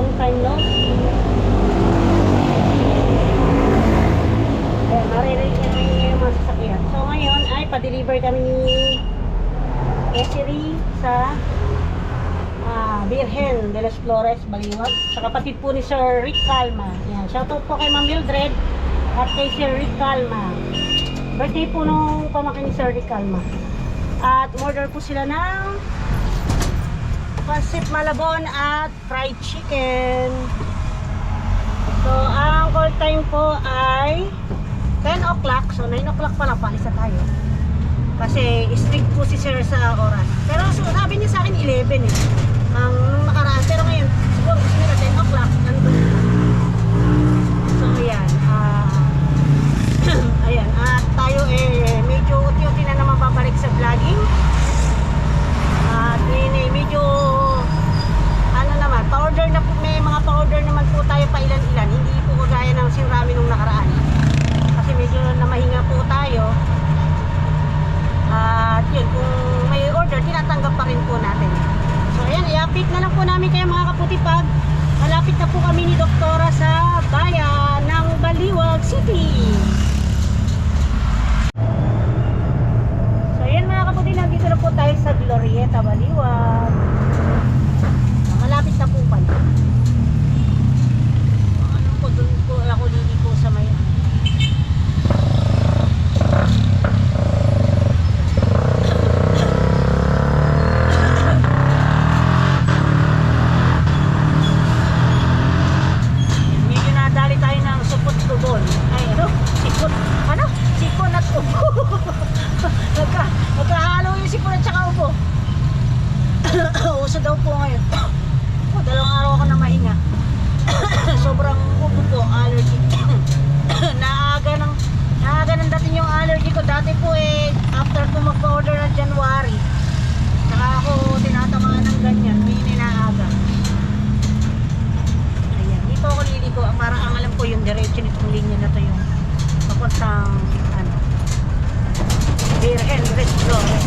Long time no see. Ayan, maririnig niya naman yung mga sasakyan. So ngayon ay pa-deliver kami ni Esiri sa Virgen de las Flores, Baliwag. Sa kapatid po ni Sir Rick Calma. Ayan, shoutout po kay Ma'am Mildred at kay Sir Rick Calma. Birthday po nung pamangkin ni Sir Rick Calma. At order po sila ng pancit malabon at fried chicken. So, ang call time po ay 10 o'clock. So, 9 o'clock pa lang, palisa tayo. Kasi strict po si Sir sa oras. Pero sabi niya sa akin 11 eh. Nung nakaraan. Pero ngayon, siguro gusto nila 10 o'clock. Nandun. So, ayan. Ayan. At tayo medyo uti-uti na naman babalik sa vlogging. At medyo ano naman, pa-order na po, may mga pa-order naman po tayo pa ilan-ilan. Hindi po kagaya ng sirami nung nakaraan. Kasi medyo namahinga po tayo. At yun, kung may order, tinatanggap pa rin po natin. So ayan, i-update na lang po namin kayo mga kaputipag. Malapit na po kami ni Doktora sa bayan ng Baliwag City. So ayan mga kaputipag, nandito na po tayo sa Glorieta, Baliwag. Malapit na po pala. Ano po, doon po ako liliko sa may magkahalo yung sipon at saka upo. Uso daw po ngayon. Dalawang araw ako na mahinga. Sobrang upo po, allergy. naaga ng dating yung allergy ko. Dati po after ko mag-order ng January, saka ako tinatamaan ng ganyan, may ninaaga. Ayan, dito ako liliko. Parang ang alam ko yung diretso nitong linya na to yung papuntang Virgen de las Flores.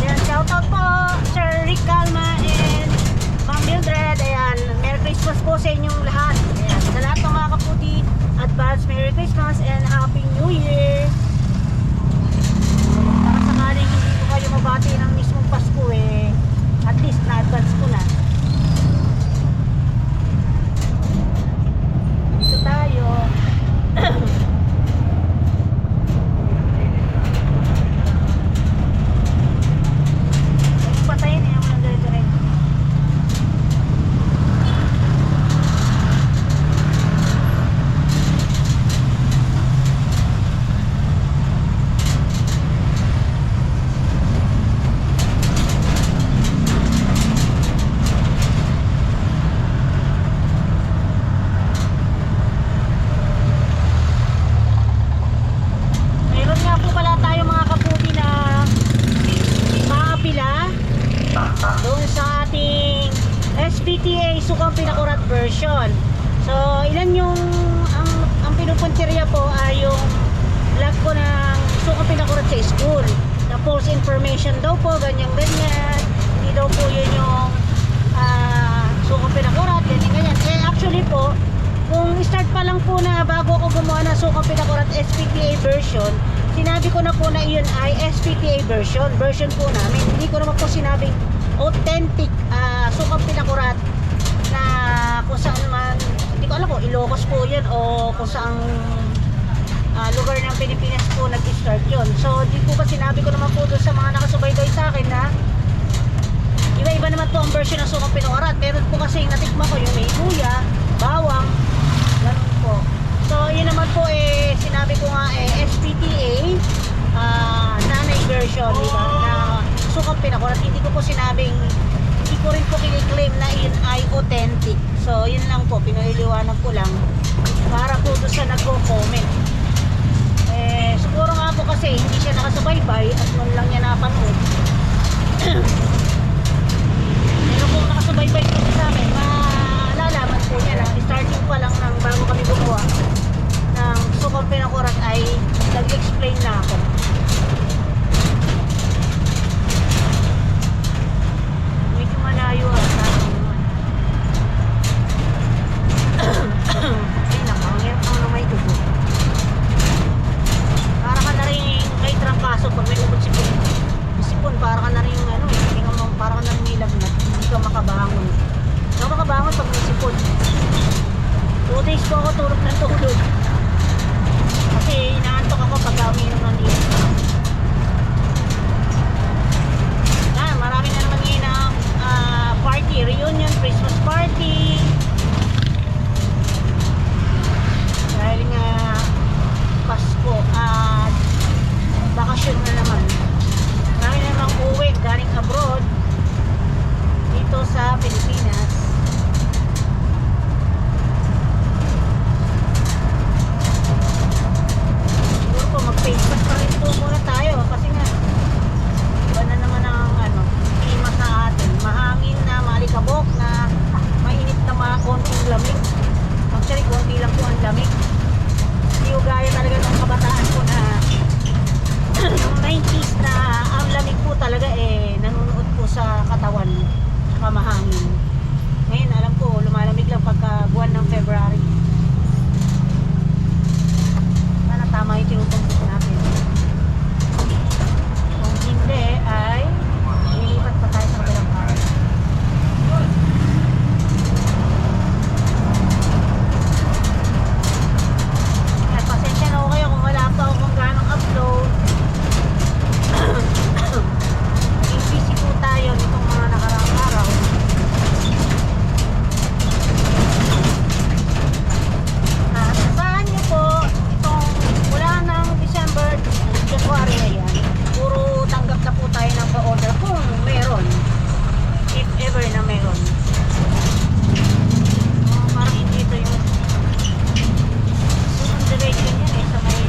Ayan, shoutout po Sir Rick Calma and Ma'am Mildred. Ayan, Merry Christmas po sa inyong lahat. Ayan, sa lahat ng mga kaputi, advance Merry Christmas and Happy New Year. Para sakaling hindi ko kayo mabati ng mismong Pasko at least na-advance ko na. Dito tayo. Patayin ako ng dire-diretso. Meron nga po pala tayo mga kaputi na maapila doon sa ating SPTA Sukang Pinakurat version. So ilan yung ang pinupuntirya po ay yung vlog ko ng Sukang Pinakurat sa school na false information daw po, ganyan hindi daw po yun yung Sukang Pinakurat, ganyan. Actually po, kung start pa lang po na bago ako gumawa ng Sukang Pinakurat SPTA version, sinabi ko na po na iyon ay SPTA version po namin. Hindi ko naman po sinabing authentic Sukang Pinakurat na kung saan man, hindi ko alam kung Ilocos po yun o kung saan lugar ng Pilipinas po nag-start yun. So di po ba sinabi ko naman po doon sa mga nakasubaybay sa akin na iba-iba naman po ang version ng Sukang Pinakurat. Pero po kasi natikman ko yung may luya, bawang, ganun po. So yun naman po sinabi ko nga SPTA nanay version, diba, na Sukang Pinakurat. Hindi ko po sinabing, hindi ko rin po kiniklaim na yun ay authentic. So yun lang po, pinaliliwanag ko lang para po doon sa nagko-comment. Siguro nga po kasi hindi siya nakasubaybay at noon lang niya napanood. Pero kung nakasubaybay po sa amin, malalaman po niya na starting pa lang ng bago kami gumawa ng Sukang Pinakurat ay nag-explain na ako. Medyo malayo makabangon. Ako makabangon pag may sipon. 2 days po ako tulog ng tulog. Kasi inaantok ako pag umiinom ng liit. Marami na naman ngayon na party, reunion, Christmas party. Dahil nga Pasko at bakasyon na naman. Marami na namang uwi galing abroad dito sa Pilipinas. Siguro po mag-face mask pa rin po muna tayo kasi nga iba na naman ang klima sa atin. Mahangin na, malikabok na, mainit na mga konting lamig. Actually, konti lang po ang lamig. Hindi ko gaya talaga ng kabataan ko na noong 90s na ang lamig po talaga nanunuot po sa katawan saka mahangin. Ngayon alam ko lumalamig lang pagka buwan ng February. Sana tama yung tinutumpok natin. Kung hindi ay lilipat pa tayo sa kabilang part. At pasensya na ako kayo kung wala pa ako kung ganong upload. Naging busy po tayo nitong mga nakaraang araw. Asahan niyo po itong mula ng December, January na yan, puro tanggap na po tayo ng pa-order kung meron, if ever na meron. Parang hindi ito yung direction yan sa may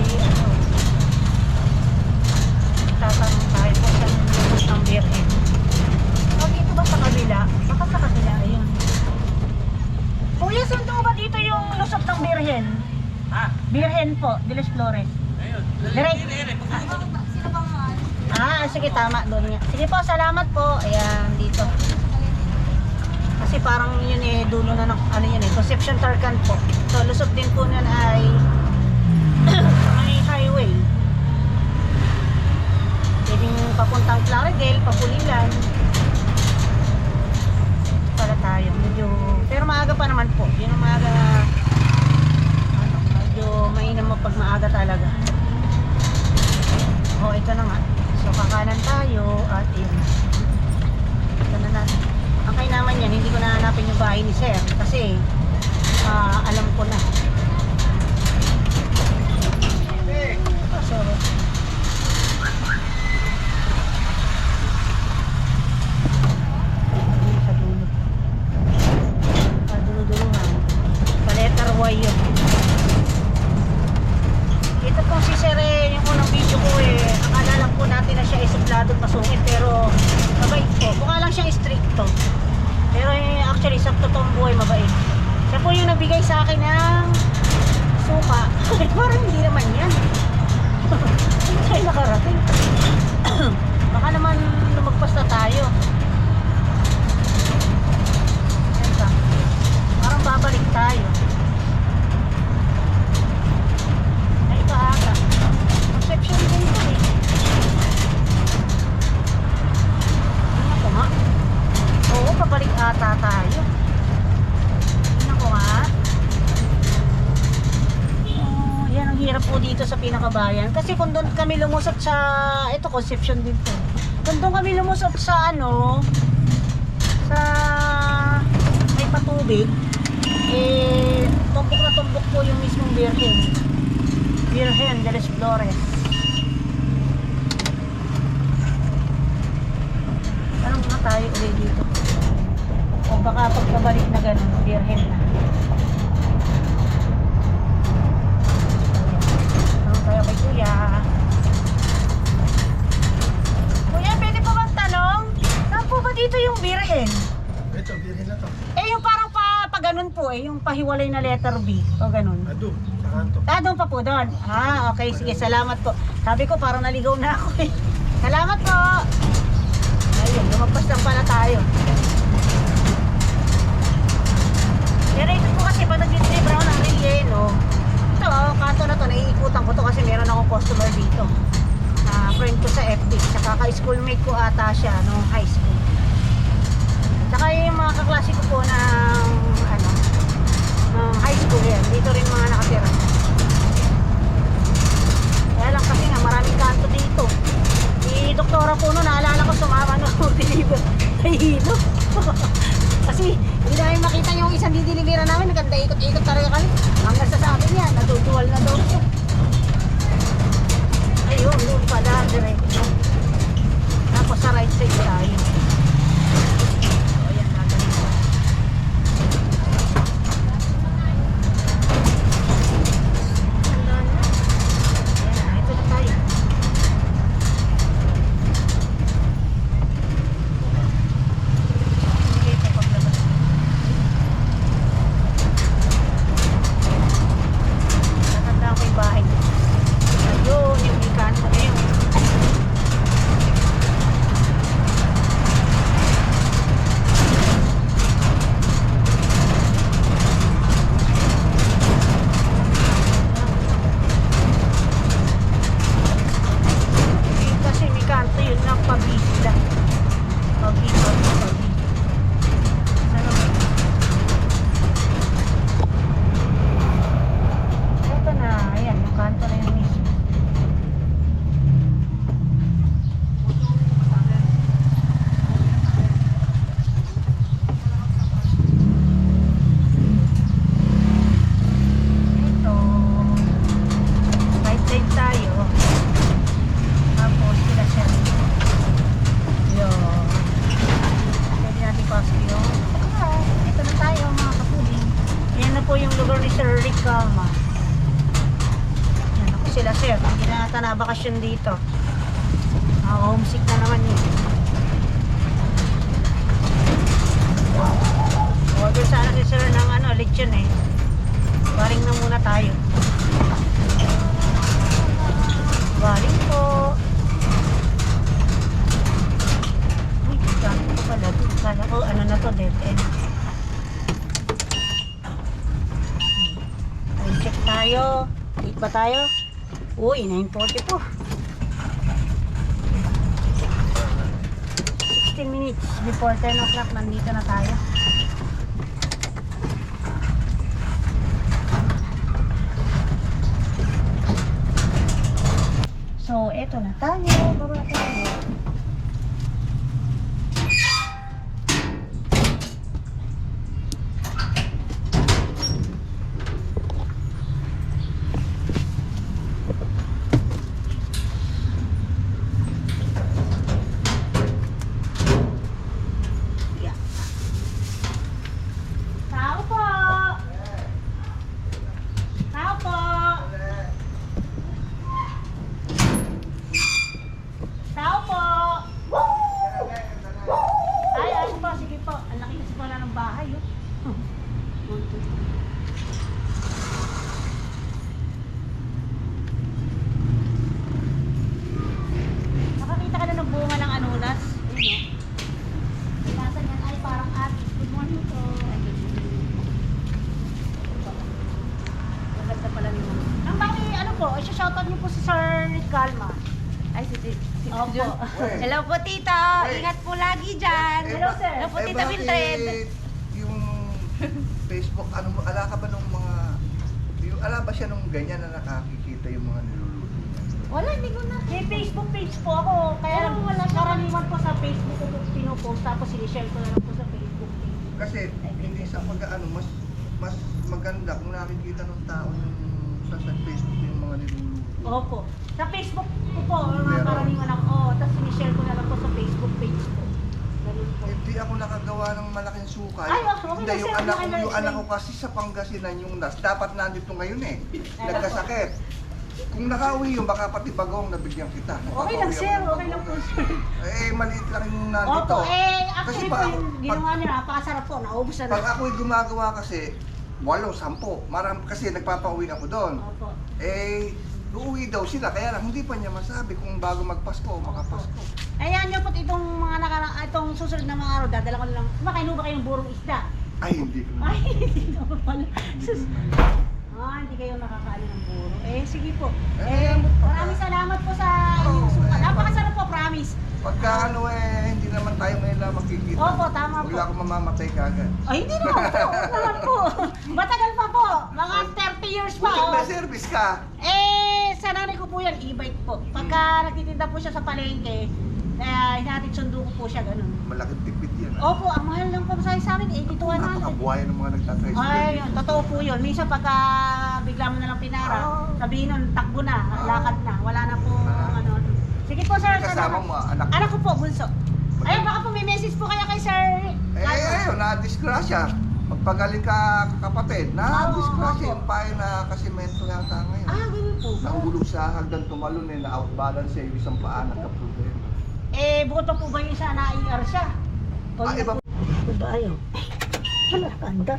tatanong tayo po sa lubos ng Birhen. O dito ba sa kabila? Baka sa kabila, ayun. Kuya, sundo ba dito yung lusot ng Birhen? Ha? Birhen po, de las Flores. Ayun. Direct. Sino bang Sige, tama doon nga. Sige po, salamat po. Ayan, dito. Kasi parang yun dulo na ng, Concepcion Tarcan po. So, lusot din po nun ay may highway. Pwedeng papuntang Claridel, Papulilan. Para tayo. Medyo, pero maaga pa naman po. Yun ang maaga, medyo mainam mo pag maaga talaga. Ito na nga. So, kakanan tayo at yun. Ito na natin. Ang kainaman yan, hindi ko na hanapin yung bahay ni Sir kasi alam ko na. So, sa dulo. Dulo-duluhan. Pa-letter Y yun. Ito pong si Sir yung unang video ko akala lang po natin na siya suplado at masungit pero mabait po. Mukha lang siyang stricto. Pero actually sa totoong buhay mabait. Siya po yung nabigay sa akin ng suka. Parang hindi naman yan. Ay nakarating. Baka naman lumagpas na tayo. Yan ba? Parang babalik tayo. Ay paaga. Concepcion din ko Tingnan ko nga. Oo, pabalik ata tayo. Tingnan ko nga. Yan ang hirap po dito sa pinakabayan. Kasi kung doon kami lumusot sa, ito Concepcion din to. Kung doon kami lumusot sa sa may patubig, tumbok na tumbok po yung mismong Birhen de las Flores. Tanong na tayo ulit dito. O baka pagkabalik na ganun, Birhen na. Tayo kay Kuya. Kuya, pwede po bang tanong? Saan po ba dito yung Birhen? Ito, Birhen na to. Yung parang pa ganun po yung pahiwalay na letter B o ganun. Ado, sa kanto. Doon pa po doon. Okay, sige, salamat po. Sabi ko parang naligaw na ako Salamat po. Ayun, lumagpas lang pala tayo. Pero ito po kasi pag nag-deliver ako ng relleno, ito, kanto na to, naiikutan ko to kasi meron akong customer dito. Friend ko sa FB, tsaka ka-schoolmate ko ata siya nung high school. Tsaka yung mga kaklase Hindi namin makita yung isang didilibira namin. Naganda ikot-ikot talaga kami. Hanggang sa sabi niya, natutuwal na daw siya. Ayun, doon pala, diretso. Tapos sa right side tayo. So, ayan, nagaling ko. Ayan, ito na tayo. Okay, sa paglabas. Natanda ko yung bahay. Ayun, yung ikanto ngayon. Kasi may kanto yun ng pabisla. Pabisla. Ito na, ayan, yung kanto na yun mismo. Ito, right side tayo. Tapos sila siya. Yun. Pwede natin pasok yun. Ito na tayo mga kapuling. Yan na po yung lugar ni Sir Rick Calma. Yan ako sila sir. Hindi na ata na bakasyon dito. Homesick na naman yun. Order sana si Sir ng lechon eh. Baling na muna tayo. Baling po. Uy, dami ko pala. Kala ko ano na to, dead end. Time check tayo. Late ba tayo? Uy, 9:40 po. 16 minutes before 10 o'clock nandito na tayo. So, eto na tayo. Baba tayo. Yeah. Tao po! Tao po! Tao po! Ay, ayun po, sige po. Ang laki kasi pala ng bahay, oh. Nakakita ka na ng bunga ng anunas? Ayun, oh. Ilasan yan ay parang atis. Good morning po. Maganda pala ni Mama. Ang baki, ano po, isa-shoutout niyo po si Sir Calma. Ay, si Opo. Hello po, tito. Ingat po lagi dyan. Hello, sir. Hello po, tita bakit Mildred. yung Facebook, ala ka ba nung mga, ala ba siya nung ganyan na nakakikita yung mga niluluto niya? Wala, hindi ko na. May Facebook page po ako. Kaya Oh, wala siya. karaniwan po sa Facebook ko po pinupost. Tapos sinishare ko na lang po sa Facebook page. Kasi hindi sa pag-ano, mas maganda kung nakikita ng tao yung sa Facebook yung mga niluluto. Opo. Sa Facebook ko po, mga Meron. karaniwan ako. Tapos sinishare ko na lang po sa Facebook page ko. Ganun po. Hindi ako nakagawa ng malaking sukay. Ay, okay Hindi, na, yung sir. anak ko, Okay na, yung sir. anak ko kasi sa Pangasinan yung dapat nandito ngayon eh. Nagkasakit. Kung nakauwi yun, baka pati bagong nabigyan kita. Okay lang, sir. Okay lang po, sir. Eh, maliit lang yung nandito. Opo. Actually po, pag yung ginawa niyo, napakasarap po. Naubos na pag na. ako'y gumagawa kasi, 8, 10. Kasi nagpapauwi ako doon. Opo. Eh, uuwi daw sila. Kaya lang, hindi pa niya masabi kung bago magpasko o makapasko. Ayan niyo po itong mga itong susunod na mga araw, dadala ko na lang. Kumakain mo ba kayo ng burong isda? Ay, hindi ko. Ay, hindi naman pala. Hindi kayo nakakain ng buro. Sige po. Maraming salamat po sa inyong sukat. Napakasarap po, promise. Pagka hindi naman tayo ngayon lang makikita. Opo, tama po. Wala akong mamamatay kagad. Ay, hindi naman po. Huwag naman po. Matagal pa po. Mga 30 years pa. Buti may service ka. Sa nanay ko po yan, e-bike po. Pagka nagtitinda po siya sa palengke, Hinatid sundo ko po siya, ganun. Malaking tipid yan. Opo, ang mahal lang po sa amin, 82 na. Napakabuhay ng mga nagtatricycle. Ay, yun, totoo po yun. Minsan pagka bigla mo na lang pinara, sabihin nun, takbo na, lakad na, wala na po, ano. Sige po, sir. Kasama mo, anak mo. Anak ko po, bunso. Ayun, baka po may message po kaya kay sir. Ayun, na-disgrasya. Pagpagaling ka kapatid, na-disgrasya Oo, yung payo na kasimento yata ngayon. Ganun po. Nahulog sa hagdan tumalon na-outbalance siya yung isang paa nagka-problema. Bukod pa po ba yung isa na-IR siya? Iba. Ano ba ayaw? Wala, ganda.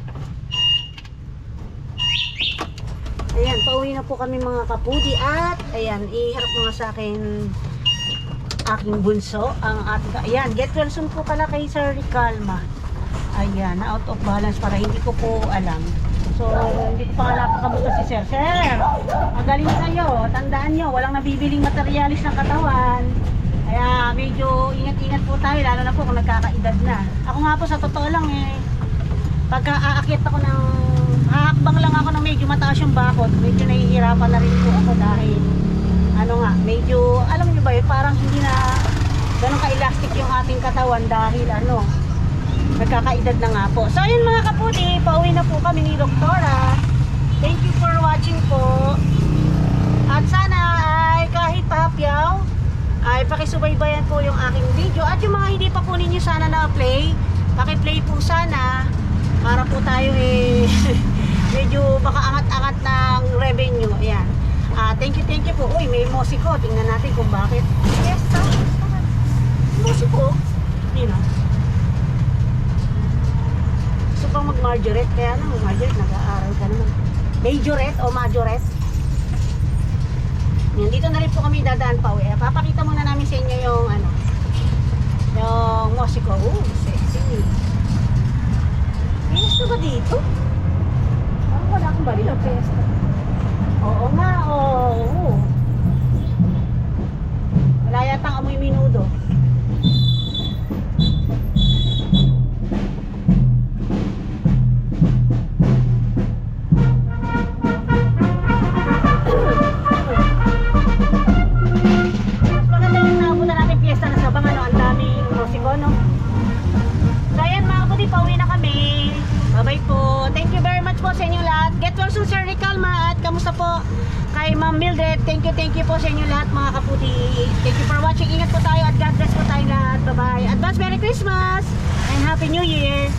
Ayan, pauwi na po kami mga kapudi at ayan, iharap mo nga sa akin aking bunso ang ating, ayan, get well soon po pala kay Sir Calma. Ayan, na out of balance para hindi ko po alam. So, hindi ko pa nga napakamusta si Sir. Sir, magaling kayo. Tandaan nyo, walang nabibiling materialis ng katawan. Kaya medyo ingat-ingat po tayo, lalo na po kung nagkakaedad na. Ako nga po sa totoo lang pagka aakyat ako ng, haakbang lang ako ng medyo mataas yung bakod, medyo nahihirapan na rin po ako dahil, ano nga, medyo, alam nyo ba parang hindi na ganun ka-elastic yung ating katawan dahil nagkakaedad na nga po. So ayun mga kaputi, pauwi na po kami ni Doktora. Thank you for watching po. At sana ay kahit pahapyaw, ay pakisubaybayan po yung aking video. At yung mga hindi pa po ninyo sana na-play, pakiplay po sana para po tayo medyo baka angat-angat ng revenue. Ayan. Thank you po. Uy, may musiko. Tingnan natin kung bakit. Yes, musiko. Yun o. Gusto pang mag-majorette. Kaya mag-majorette, nag-aaral ka naman. Majorette o majorette? Yan, dito na rin po kami dadaan pa uwi. Papakita muna namin sa inyo yung yung musiko. Sexy. Piesta ba dito? Parang wala akong baril o piesta. Oo nga, oo. Wala yatang amoy minudo. Bye po. Thank you very much po sa inyo lahat. Get well soon, Sir Calma. At kamusta po kay Ma'am Mildred. Thank you po sa inyo lahat mga kaputi. Thank you for watching. Ingat po tayo at God bless po tayo lahat. Bye-bye. Advance Merry Christmas and Happy New Year.